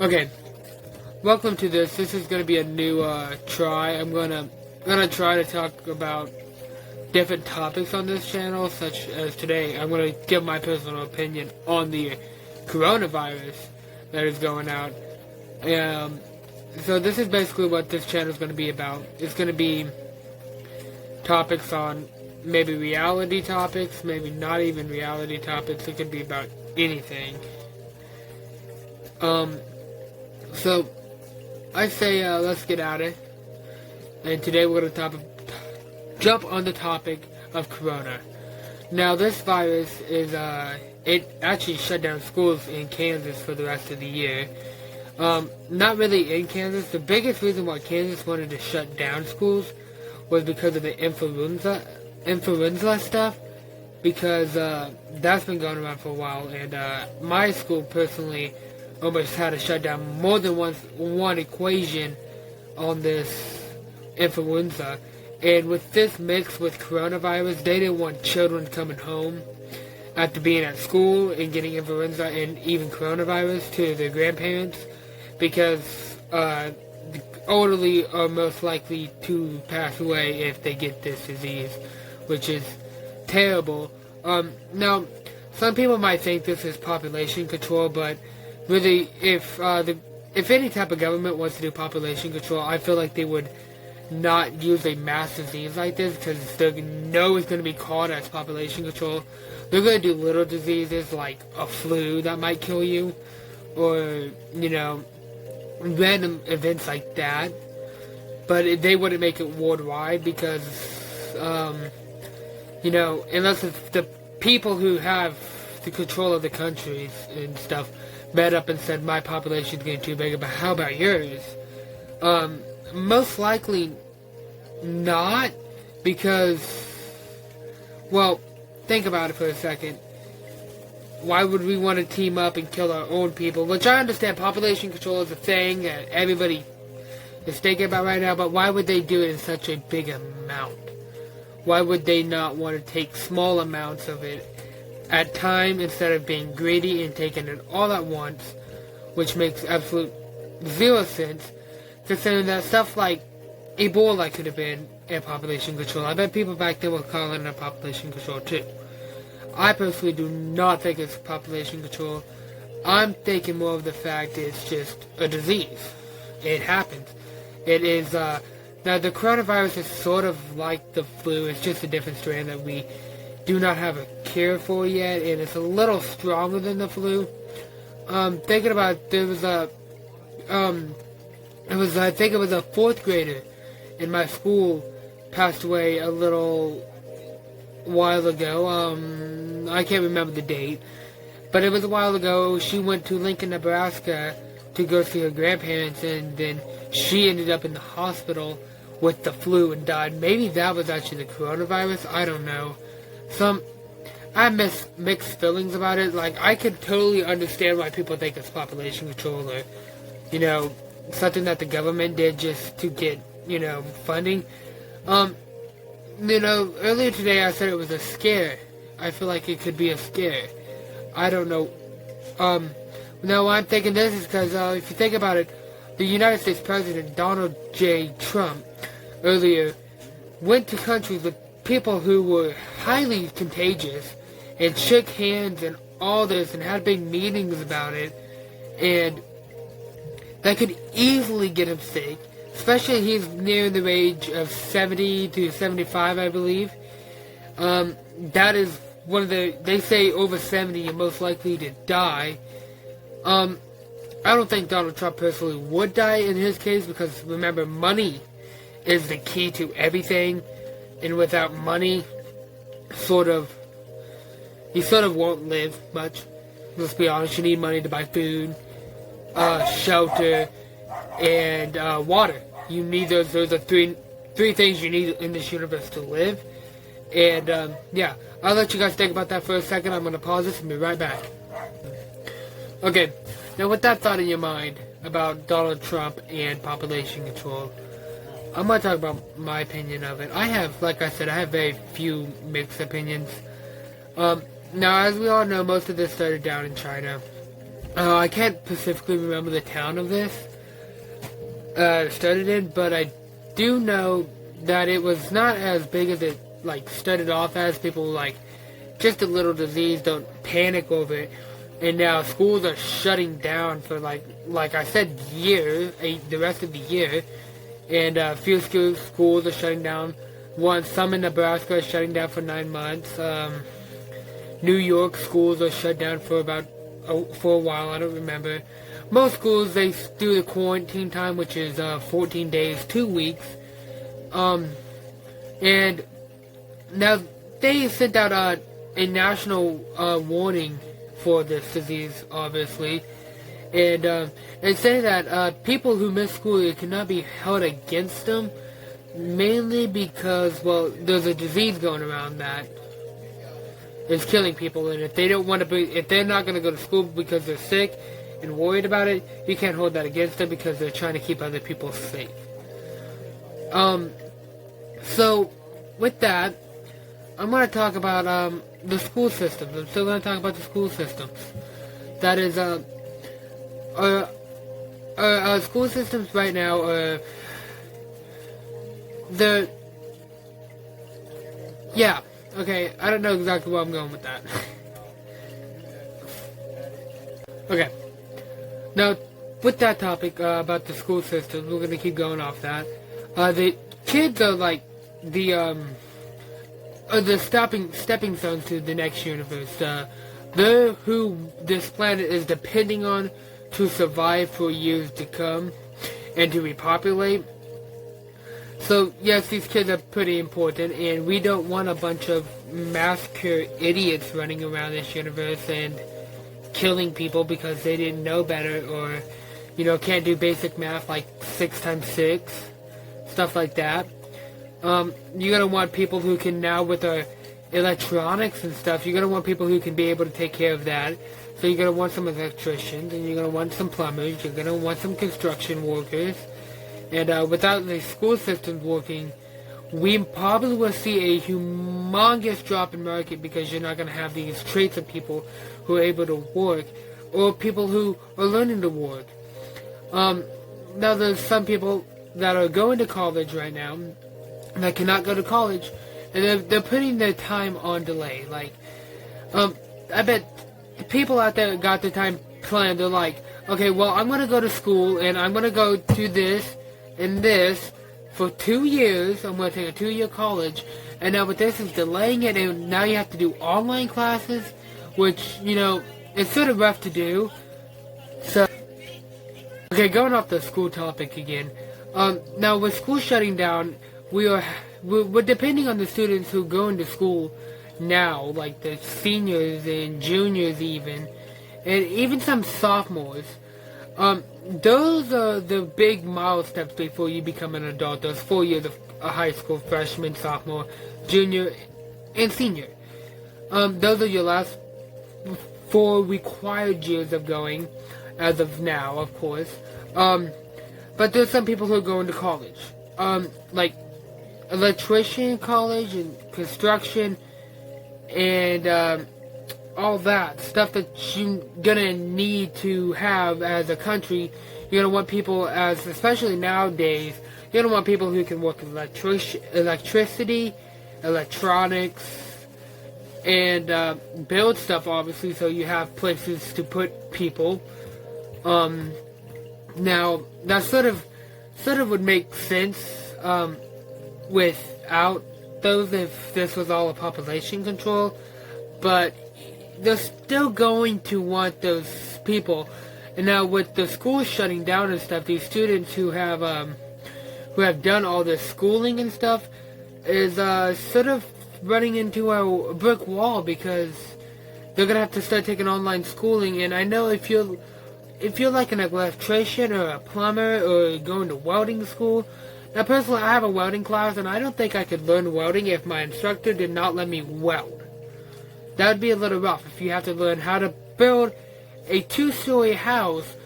Okay, welcome to this. This is gonna be a new try. I'm gonna try to talk about different topics on this channel, such as today. I'm gonna give my personal opinion on the coronavirus that is going out. So this is basically what this channel is gonna be about. It's gonna be topics on maybe reality topics, maybe not even reality topics. It could be about anything. So, I say let's get at it. And today we're going to jump on the topic of Corona. Now this virus is, it actually shut down schools in Kansas for the rest of the year. Not really in Kansas. The biggest reason why Kansas wanted to shut down schools was because of the influenza stuff. Because that's been going around for a while. And my school personally almost had to shut down more than one equation on this influenza. And with this mixed with coronavirus, they didn't want children coming home after being at school and getting influenza and even coronavirus to their grandparents, because the elderly are most likely to pass away if they get this disease, which is terrible. Now, some people might think this is population control, but really, if any type of government wants to do population control, I feel like they would not use a mass disease like this, because they know it's going to be called as population control. They're going to do little diseases like a flu that might kill you, or, you know, random events like that. But they wouldn't make it worldwide because, you know, unless it's the people who have the control of the countries and stuff met up and said, my population is getting too big, but how about yours? Most likely not, because, well, think about it for a second. Why would we want to team up and kill our own people? Which I understand population control is a thing that everybody is thinking about right now, but why would they do it in such a big amount? Why would they not want to take small amounts of it at time instead of being greedy and taking it all at once, which makes absolute zero sense, considering that stuff like Ebola could have been a population control. I bet people back then were calling it population control too. I personally do not think it's population control. I'm thinking more of the fact it's just a disease. It happens. It is, now the coronavirus is sort of like the flu. It's just a different strand that we do not have a cure for yet, and it's a little stronger than the flu. Thinking about, there was a, I think it was a 4th grader in my school passed away a little while ago. I can't remember the date, but it was a while ago. She went to Lincoln, Nebraska to go see her grandparents, and then she ended up in the hospital with the flu and died. Maybe that was actually the coronavirus. I don't know. I have mixed feelings about it. Like, I could totally understand why people think it's population control, or, you know, something that the government did just to get, you know, funding. You know, earlier today I said it was a scare. I feel like it could be a scare. I don't know. Now why I'm thinking this is because, if you think about it, the United States President Donald J. Trump earlier went to countries with people who were highly contagious and shook hands and all this and had big meetings about it, and that could easily get him sick, especially he's near the age of 70 to 75, I believe. That is one of the, they say over 70 you're most likely to die. I don't think Donald Trump personally would die in his case, because remember, money is the key to everything. And without money, he sort of won't live much. Let's be honest, you need money to buy food, shelter, and water. You need those. Those are three things you need in this universe to live. And yeah, I'll let you guys think about that for a second. I'm going to pause this and be right back. Okay, now with that thought in your mind about Donald Trump and population control, I'm going to talk about my opinion of it. I have, like I said, I have very few mixed opinions. Now, as we all know, most of this started down in China. I can't specifically remember the town of this started in, but I do know that it was not as big as it like started off as. People like just a little disease, don't panic over it. And now schools are shutting down for like I said, the rest of the year. And a few schools are shutting down. Some in Nebraska are shutting down for 9 months. New York schools are shut down for a while. I don't remember. Most schools, they do the quarantine time, which is 14 days, 2 weeks. And now they sent out a national warning for this disease, obviously. And they say that people who miss school, it cannot be held against them, mainly because, well, there's a disease going around that is killing people, and if they're not going to go to school because they're sick and worried about it, you can't hold that against them because they're trying to keep other people safe. So with that, I'm going to talk about the school systems. I'm still going to talk about the school systems. That is, our school systems right now are okay, I don't know exactly where I'm going with that. Okay. Now, with that topic about the school system, we're going to keep going off that. The kids are like the stepping stones to the next universe. They're who this planet is depending on to survive for years to come and to repopulate. So, yes, these kids are pretty important, and we don't want a bunch of massacre idiots running around this universe and killing people because they didn't know better or, can't do basic math like 6 times 6, stuff like that. You're going to want people who can now, with our electronics and stuff, you're going to want people who can be able to take care of that. So you're going to want some electricians, and you're going to want some plumbers, you're going to want some construction workers. And without the school systems working, we probably will see a humongous drop in market because you're not going to have these traits of people who are able to work or people who are learning to work. Now there's some people that are going to college right now that cannot go to college, and they're putting their time on delay. Like, I bet the people out there got their time planned. They're like, okay, well, I'm going to go to school, and I'm going to go to this and this for 2 years. I'm going to take a 2-year college, and now with this is delaying it, and now you have to do online classes, which, it's sort of rough to do. So, okay, going off the school topic again. Now with school shutting down, we're depending on the students who go into school now, like the seniors and juniors even, and even some sophomores. Those are the big milestones before you become an adult. Those 4 years of high school, freshman, sophomore, junior, and senior. Those are your last 4 required years of going, as of now, of course. But there's some people who are going to college. Like electrician college and construction and all that stuff that you're gonna need to have as a country. You're gonna want people, especially nowadays, you're gonna want people who can work with electricity, electronics, and build stuff, obviously, so you have places to put people. Now that sort of would make sense without those, if this was all a population control, but they're still going to want those people. And now with the schools shutting down and stuff, these students who have done all this schooling and stuff is sort of running into a brick wall because they're gonna have to start taking online schooling. And I know if you're like an electrician or a plumber or going to welding school. Now personally, I have a welding class, and I don't think I could learn welding if my instructor did not let me weld. That would be a little rough if you have to learn how to build a 2-story house,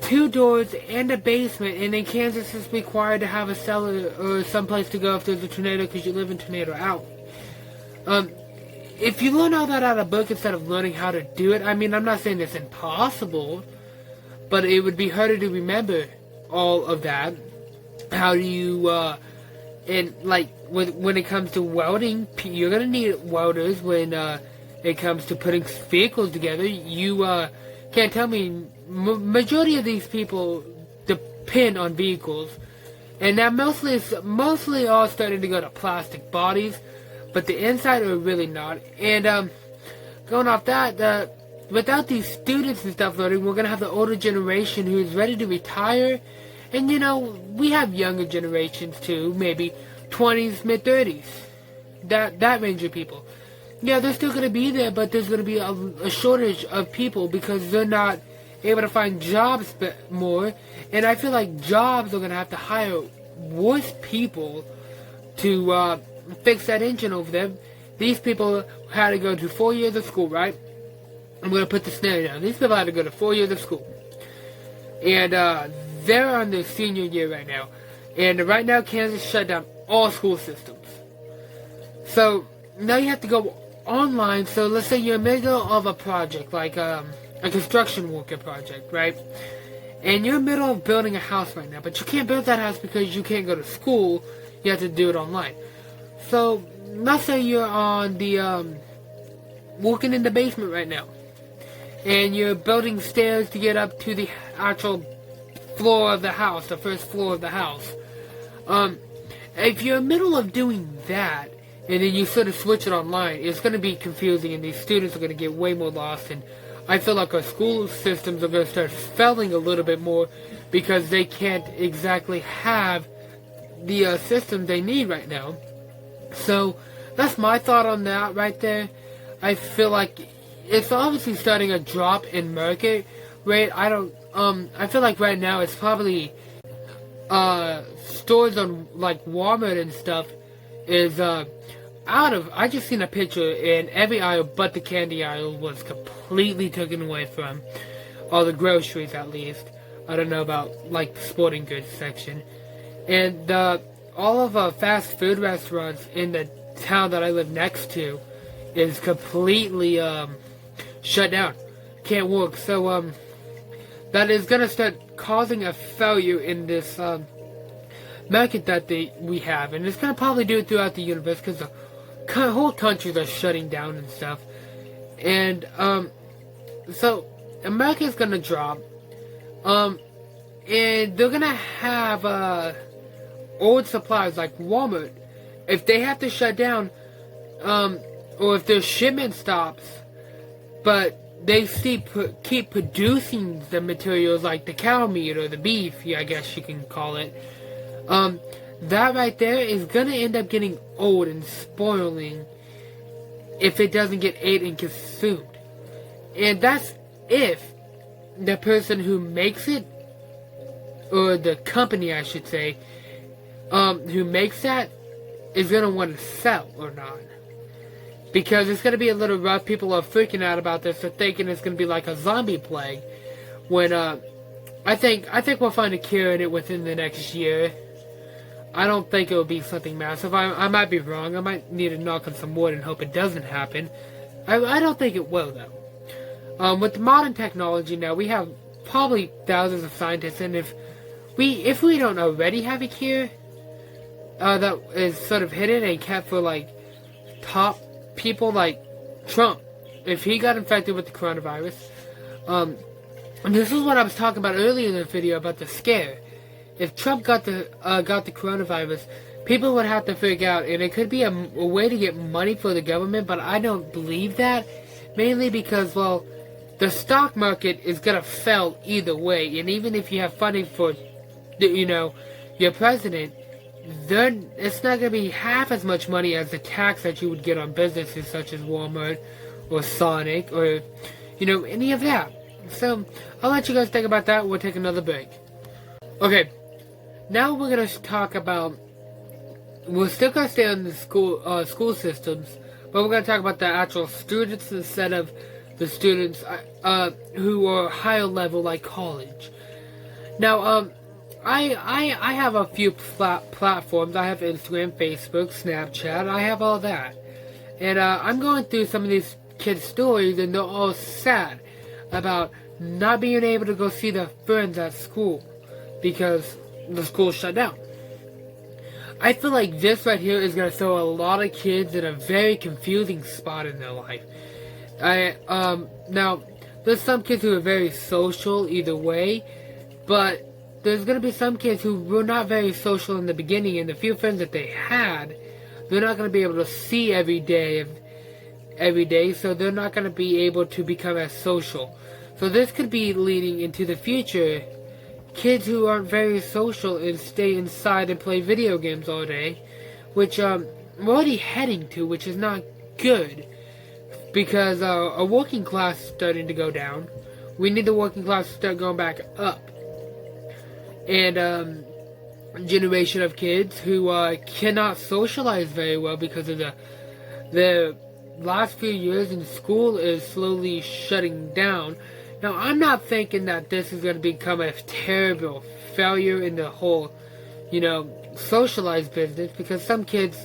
2 doors, and a basement, and in Kansas it's required to have a cellar or someplace to go if there's a tornado because you live in Tornado Alley. if you learn all that out of a book instead of learning how to do it, I mean, I'm not saying it's impossible, but it would be harder to remember all of that. How do you, and like, when it comes to welding, you're gonna need welders when, it comes to putting vehicles together. You, can't tell me, majority of these people depend on vehicles. And now it's mostly all starting to go to plastic bodies, but the inside are really not. And, going off that, without these students and stuff learning, we're gonna have the older generation who's ready to retire. And you know, we have younger generations too, maybe 20s, mid-30s. That range of people. Yeah, they're still gonna be there, but there's gonna be a shortage of people because they're not able to find jobs more. And I feel like jobs are gonna have to hire worse people to fix that engine over there. These people had to go to 4 years of school, right? I'm gonna put the scenario down. These people had to go to 4 years of school, and they're on their senior year right now. And right now, Kansas shut down all school systems. So now you have to go online. So let's say you're in the middle of a project, like a construction worker project, right? And you're in the middle of building a house right now, but you can't build that house because you can't go to school. You have to do it online. So let's say you're on the working in the basement right now, and you're building stairs to get up to the actual floor of the house, the first floor of the house. If you're in the middle of doing that, and then you sort of switch it online, it's going to be confusing, and these students are going to get way more lost. And I feel like our school systems are going to start failing a little bit more because they can't exactly have the system they need right now. So that's my thought on that right there. I feel like it's obviously starting a drop in market rate. I feel like right now it's probably stores on like Walmart and stuff is I just seen a picture and every aisle but the candy aisle was completely taken away from, all the groceries at least. I don't know about like the sporting goods section. And all of fast food restaurants in the town that I live next to is completely shut down. Can't work. So that is gonna start causing a failure in this market that we have, and it's gonna probably do it throughout the universe because the whole countries are shutting down and stuff. And so America's gonna drop, and they're gonna have old supplies like Walmart. If they have to shut down, or if their shipment stops, but they keep producing the materials like the cow meat or the beef, I guess you can call it, that right there is gonna end up getting old and spoiling if it doesn't get ate and consumed. And that's if the person who makes it, or the company I should say, who makes that is gonna want to sell or not. Because it's going to be a little rough. People are freaking out about this. They're thinking it's going to be like a zombie plague. When, I think we'll find a cure in it within the next year. I don't think it will be something massive. I might be wrong. I might need to knock on some wood and hope it doesn't happen. I don't think it will, though. With the modern technology now, we have probably thousands of scientists. And if we don't already have a cure that is sort of hidden and kept for, like, top people like Trump, if he got infected with the coronavirus, and this is what I was talking about earlier in the video about the scare. If Trump got the coronavirus, people would have to figure out, and it could be a way to get money for the government, but I don't believe that, mainly because, well, the stock market is gonna fail either way, and even if you have funding for, your president, then it's not going to be half as much money as the tax that you would get on businesses such as Walmart or Sonic or, any of that. So, I'll let you guys think about that. We'll take another break. Okay, now we're going to talk about, we're still going to stay on the school systems, but we're going to talk about the actual students instead of the students who are higher level like college. Now, I have a few platforms. I have Instagram, Facebook, Snapchat. I have all that. And I'm going through some of these kids' stories, and they're all sad about not being able to go see their friends at school because the school shut down. I feel like this right here is going to throw a lot of kids in a very confusing spot in their life. Now, there's some kids who are very social either way, but there's going to be some kids who were not very social in the beginning, and the few friends that they had, they're not going to be able to see every day, so they're not going to be able to become as social. So this could be leading into the future, kids who aren't very social and stay inside and play video games all day, which we're already heading to, which is not good, because a working class is starting to go down. We need the working class to start going back up. And generation of kids who cannot socialize very well because of the last few years in school is slowly shutting down. Now, I'm not thinking that this is going to become a terrible failure in the whole, socialized business, because some kids,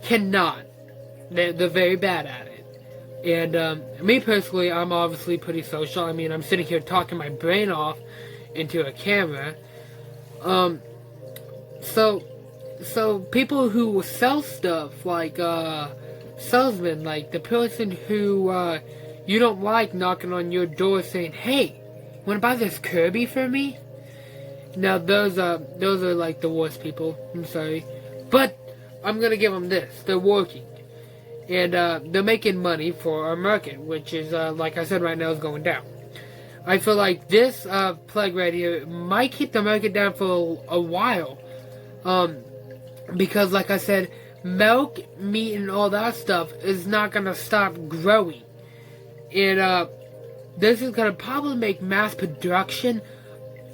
cannot. They're very bad at it. And me personally, I'm obviously pretty social. I mean, I'm sitting here talking my brain off into a camera. So people who sell stuff, like salesmen, like the person who you don't like knocking on your door saying, "Hey, wanna buy this Kirby for me?" Now those are like the worst people. I'm sorry, but I'm gonna give them this: they're working, and they're making money for our market, which is like I said, right now is going down. I feel like this plague right here might keep the market down for a while, because like I said, milk, meat, and all that stuff is not gonna stop growing. And this is going to probably make mass production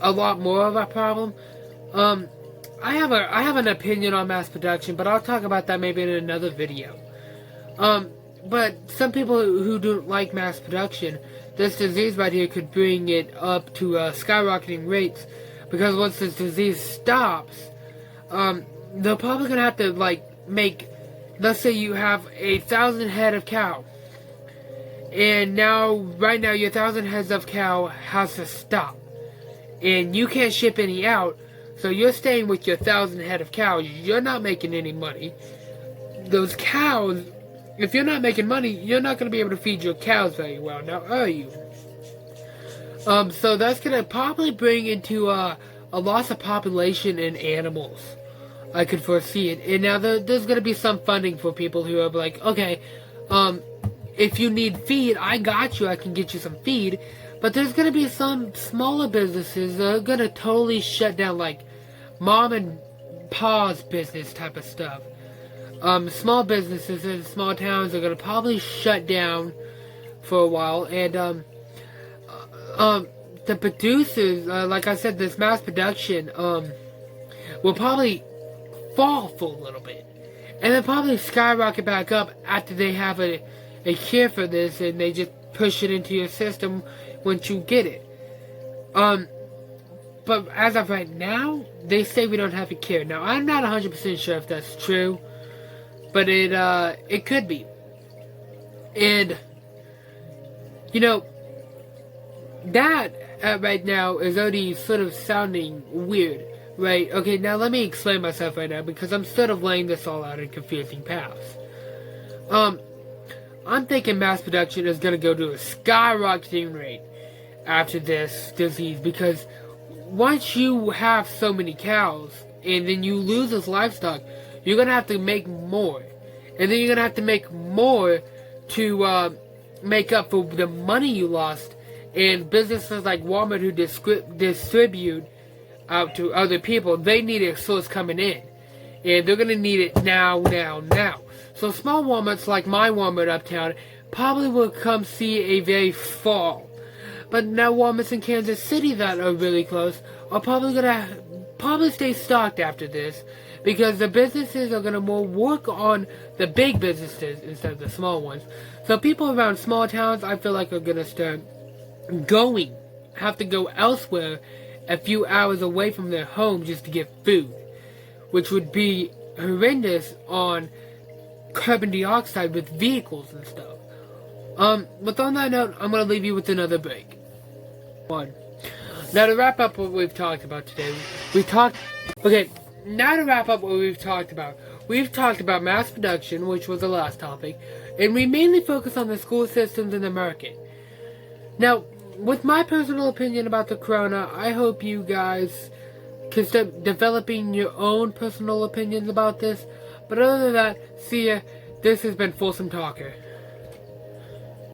a lot more of a problem. I have an opinion on mass production, but I'll talk about that maybe in another video. But some people who don't like mass production, this disease right here could bring it up to skyrocketing rates, because once this disease stops, they're probably going to have to make, let's say you have 1,000 head of cow. And right now, your 1,000 heads of cow has to stop. And you can't ship any out, so you're staying with your 1,000 head of cows. You're not making any money. Those cows, if you're not making money, you're not going to be able to feed your cows very well, now are you? So that's going to probably bring into a loss of population in animals. I could foresee it. And now there's going to be some funding for people who are like, okay, if you need feed, I got you. I can get you some feed. But there's going to be some smaller businesses that are going to totally shut down, like mom and pa's business type of stuff. Small businesses in small towns are going to probably shut down for a while. And the producers, like I said, this mass production will probably fall for a little bit. And then probably skyrocket back up after they have a cure for this, and they just push it into your system once you get it. But as of right now, they say we don't have a cure. Now, I'm not 100% sure if that's true, but it could be. And that right now is already sort of sounding weird, right? Okay, now let me explain myself right now, because I'm sort of laying this all out in confusing paths. I'm thinking mass production is going to go to a skyrocketing rate after this disease, because once you have so many cows and then you lose this livestock, you're going to have to make more. And then you're going to have to make more to make up for the money you lost. And businesses like Walmart, who distribute out to other people, they need a source coming in. And they're going to need it now. So small Walmarts like my Walmart uptown probably will come see a very fall. But now Walmarts in Kansas City that are really close are probably going to stay stocked after this, because the businesses are going to more work on the big businesses instead of the small ones. So people around small towns, I feel like, are going to start have to go elsewhere a few hours away from their home just to get food, which would be horrendous on carbon dioxide with vehicles and stuff. But on that note, I'm going to leave you with another break. One. Now to wrap up what we've talked about today, we've talked about mass production, which was the last topic, and we mainly focused on the school systems in the market. Now, with my personal opinion about the corona, I hope you guys can start developing your own personal opinions about this. But other than that, see ya. This has been Folsom Talker.